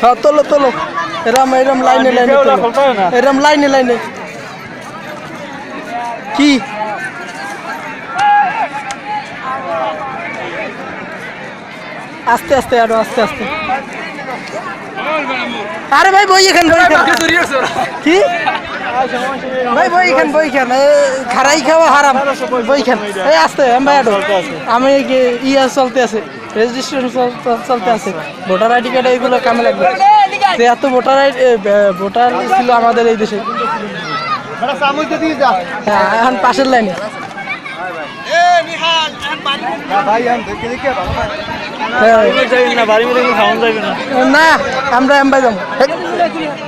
হ্যাঁ তোলো তোলো, এরম এরম লাইনে লাইনে এরম লাইনে লাইনে। কি আস্তে আস্তে আরো আস্তে আস্তে। আরে ভাই বই এখান কি ভাই বই এখান বই খান, খারাই খাওয়া হারাম, বই খান এই আস্তে। আমি ইয়া চলতে আছে, রেজিস্ট্রেশন চলতে আছে, ভোটার আইডি কার্ড এইগুলো কামে লাগবে। এত ভোটার ভোটার ছিল আমাদের এই দেশে। হ্যাঁ এখন পাশের লাইনে না, আমরা হেম্বাই যাবো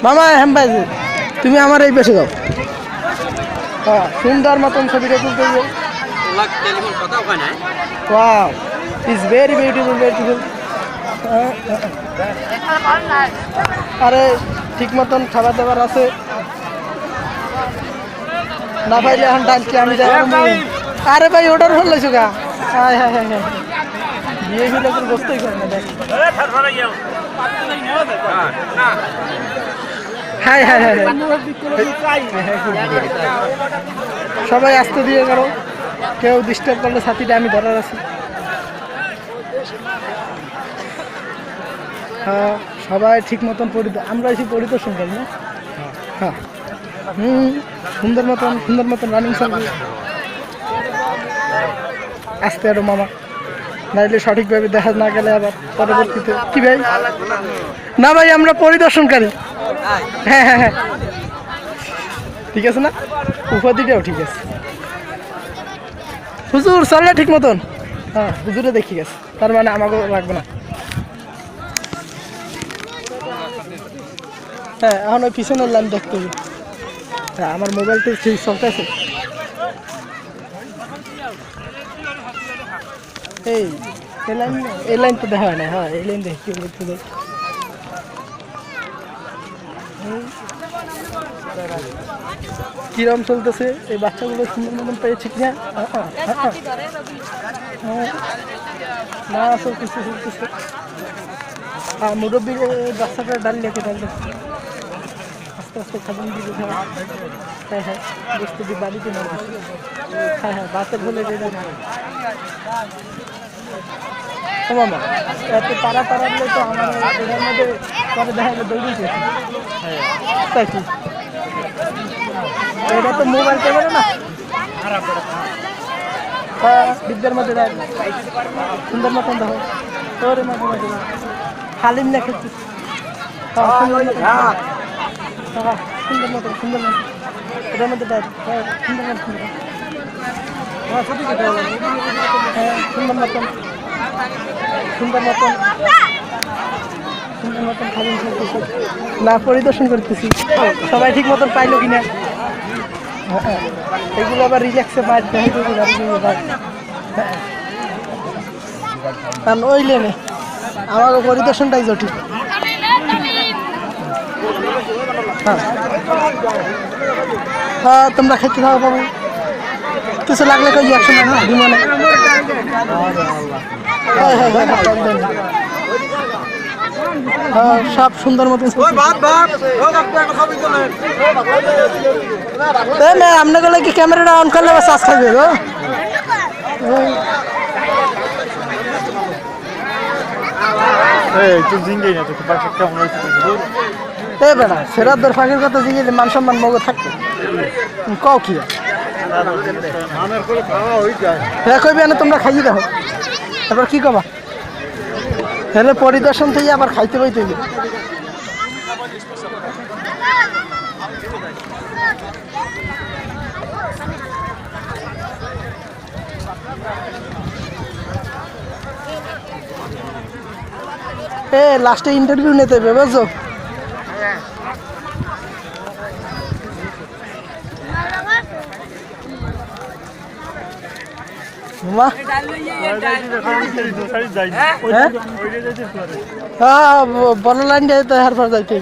মামা, হেম্বাই যে তুমি আমার এই পেশে যাও। হ্যাঁ সুন্দর মতন ছবিটা তুলতে যাও। Wow is very beautiful beautiful. আরে ঠিক মতন খাবার দাবার আছে না পাইলে এখন ডালছি আমি যাই। আরে ভাই অর্ডার হল লাইছো গা। হ্যাঁ হ্যাঁ হ্যাঁ হ্যাঁ বিয়ে ফিলে তোর বসতেই করে না। দেখ হ্যাঁ হ্যাঁ হ্যাঁ সবাই আসতে দিয়ে করো, কেউ ডিস্টার্ব করলে সাথীটা আমি ধরার আছি। হ্যাঁ সবাই ঠিক মতন আমরা এসে পরিদর্শন করি না। হ্যাঁ সুন্দর মতন রানিং চলবে। আসতে আরো মামা, নাইলে সঠিকভাবে দেখা না গেলে আবার পরবর্তীতে। কি ভাই না ভাই আমরা পরিদর্শনকারী। হ্যাঁ হ্যাঁ হ্যাঁ ঠিক আছে না, উপাধিটাও ঠিক আছে। হুজুর চললে ঠিক মতন। হ্যাঁ হুজুরে দেখি গেছে, তার মানে আমাকে লাগবে না। হ্যাঁ এখন ওই পিছনের লাইন দেখতে হবে। হ্যাঁ আমার মোবাইলটা ঠিক চলতেছে। এই লাইন তো দেখা হয় না। হ্যাঁ এই লাইন দেখি কিরম চলতেছে, এই বাচ্চাগুলো সুন্দর মতন পেয়েছে কিনা। না চলতেছে চলতেছে। হ্যাঁ মুরব্বীর বাচ্চাটা ডাল লেখে ডালবে আস্তে আস্তে খাবেন দিকে। হ্যাঁ হ্যাঁ বস্তু দিয়ে বাড়িতে মারবে। হ্যাঁ হ্যাঁ বাচ্চা ভুলে যেটা ও মামা এত তারা তাড়ালে তো আমার এটার মধ্যে পরে দেখা গেলে দৌড়িয়েছে। তাই কি এটা তো মোবাইল ক্যামেরা না। হ্যাঁ বিদ্যার মধ্যে দেখ সুন্দর মতন দেখো তোর মাঝে মাঝে হালিম লেখেছি। সুন্দর মতন সুন্দর মতন এটার মধ্যে দেখ সুন্দর মতন হ্যাঁ সুন্দর মতন সুন্দর মতন সুন্দর মতন খালি না পরিদর্শন করতেছি সবাই ঠিক মতন পাইলো কিনা। এগুলো আবার রিল্যাক্সে কারণ ওই লেনে আমার পরিদর্শনটাই জটিল। হ্যাঁ তোমরা খেতে থাকো বাবু, কিছু লাগলে কই একশো না বিমানে। সব সুন্দর মতন আপনার কি ক্যামেরাটা অন করলে আবার চার্জ থাকবে গো। বেড়া সেরাদের ফাঁকের কথা জিজ্ঞেস মান সম্মান মগ থাকবে কও কি কইবে না তোমরা খাইয়ে দেখো তারপর কি কবা হেলে পরিদর্শন থেকে আবার খাইতে পাইতে হবে। লাস্টে ইন্টারভিউ নিতে হবে বুঝছো। হ্যাঁ বড় লাইন যাইতে হার পর যাইতে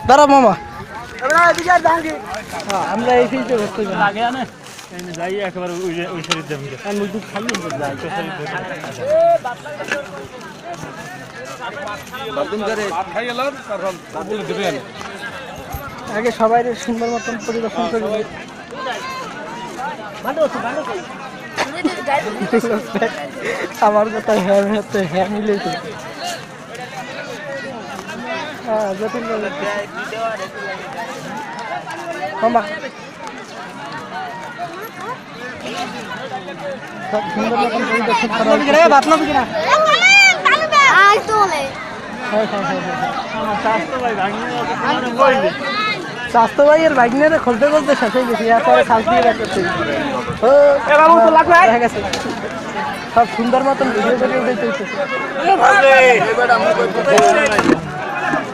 দাঁড়া মামা আমরা এই ফিল্ডে ঘুরতে যাই যাই একেবারে ওই শরীর দেব আর মুখ খালি যাই আগে সবাই সুন্দর মতন পরিদর্শন করবে আমার কথা হ্যাঁ হতে হ্যাঁ মিলে যতীন মামা সুন্দর মতন পরিদর্শন করা স্বাস্থ্য ভাইয়ের ভাগ্নের খুলতে খুলতে শেষ হয়ে গেছি এরপরে খাল দিয়ে রাখতে দেখা গেছে সব সুন্দর মতন ভিডিও করে চলতেছে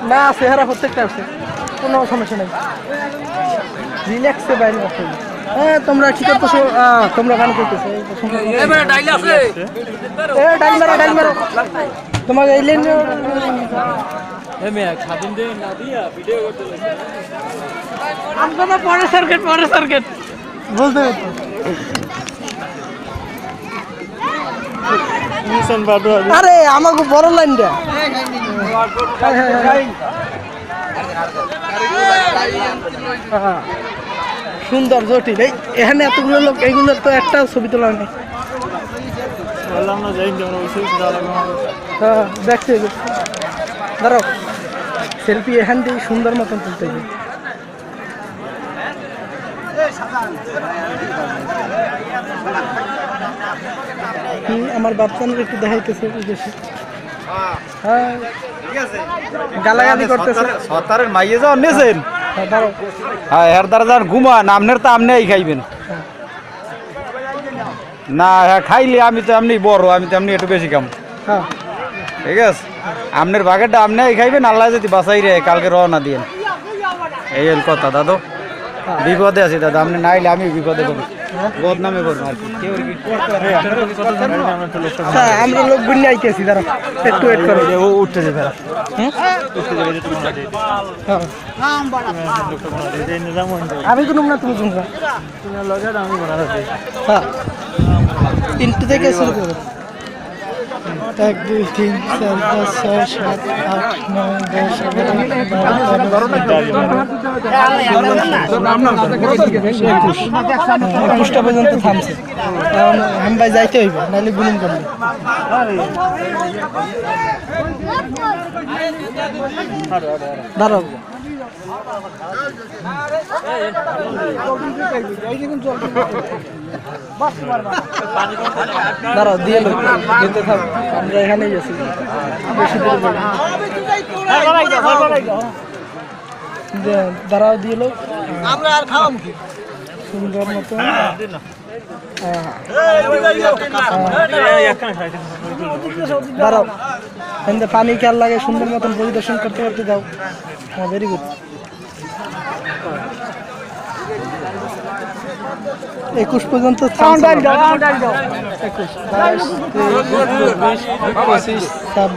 না চেহারা প্রত্যেকটা আছে কোনো সমস্যা নেই রিল্যাক্সে বাইরে আসছে হ্যাঁ তোমরা কি করতেছো তোমরা গান করতেছো ডাইল মারো তোমাকে এই লেন পরে সার্কিট বলতে আরে আমাকে বড় লাইনটা সুন্দর জটিল এখানে এতগুলো লোক এইগুলোর তো একটা ছবি তোলা নেই দেখতে ধরো সেলফি এখান থেকে সুন্দর মতন তুলতে হবে আমার বাচ্চাদের একটু দেখাইতেছে বেশি হ্যাঁ গালাগালি করতেছে সরকারের মাইয়ে যাও নেছেন ধরো হ্যাঁ এর দ্বারা যান ঘুমান আমনের তো আমনেই খাইবেন না হ্যাঁ খাইলে আমি তো এমনি বড় আমি তো এমনি একটু বেশি খাম হ্যাঁ ঠিক আছে আমনের বাগেরটা আমনেই খাইবেন আল্লাহ যদি বাঁচাই রে কালকে রওনা দিয়েন এই হল কথা দাদু বিপদে আছি দাদা আপনি নাইলে আমি বিপদে করবো বদনামে করবো আর কি আমরা লোক গুন্ডে আইতেছি দাঁড়া একটু ওয়েট করো ও উঠতেছে ফেরা আমি কোনো না তুমি শুনবা হ্যাঁ তিনটে থেকে শুরু করো 1 2 3 4 5 6 7 8 9 10 11 পর্যন্ত থামছে কারণ হামবাই যাইতে হইবে নাহলে গুলুম করবে দাঁড়াও দাঁড়াও দিয়ে যেতে থাক আমরা এখানেই আছি বেশি দূরে দাঁড়াও দিয়ে লোক আমরা আর খাওয়াম কি সুন্দর মতো দাঁড়াও পানি খেয়াল লাগে সুন্দর মতন পরিদর্শন করতে করতে যাও হ্যাঁ ভেরি গুড 21 পর্যন্ত 21 22 23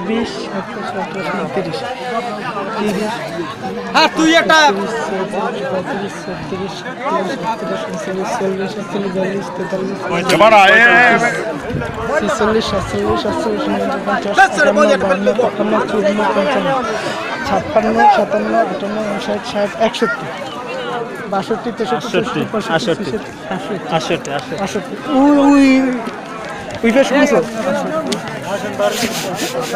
26 27 30 হ্যাঁ তুই একটা 62